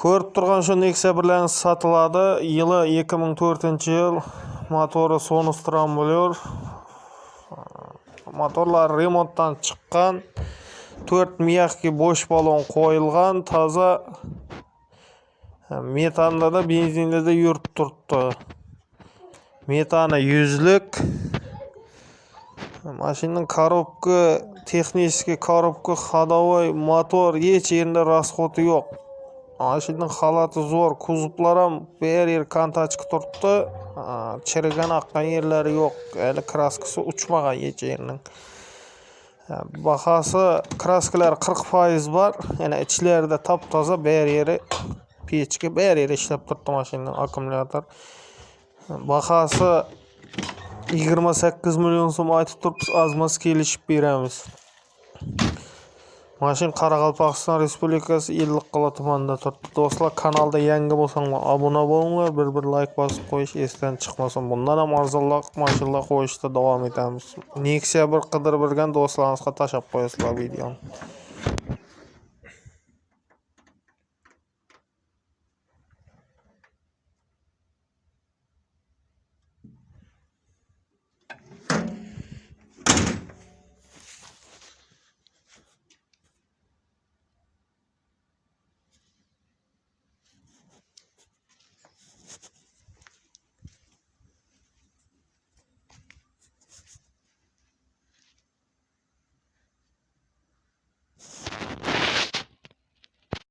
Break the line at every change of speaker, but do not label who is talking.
Ko'rib turgan şu Nexia bilan satıladi. Yılı 2004-yıl. Motoru Sonustran bo'lıyor. Motorlar remontdan chiqqan. 4 miyaqki boş balon qo'yilgan. Toza metanda da benzinda da yurib turibdi. Metani 100lik. Mashinaning korobka, texnik korobka, ходовой motor hech yerda rasxoti yo'q. Mashinaning holati zo'r, kuzovlar ham bir yer kontachka turibdi. Chirigan aqqan yerlari yo'q. Hali kraskasi uchmagan hech yerning. Bahası kraskalar 40% var. Yani içlerinde taptoza bir yeri pechki bir yeri ishlab turibdi mashinaning akkumulyator. Bahası 28 milyon so'm aytib turibmiz, azmas kelishib beramiz. Mashina Qoraqalpog'iston Respublikasi Ellikqal'a tumanida turibdi. Do'stlar, kanalda yangi bo'lsanglar obuna bo'linglar, bir like bosib qo'yish esdan chiqmasin. Bundan ham arzonroq mashinalar qo'yishda davom etamiz. Nexia bir qidirib bilgan do'stlaringizga tashab qo'yasizlar videoni.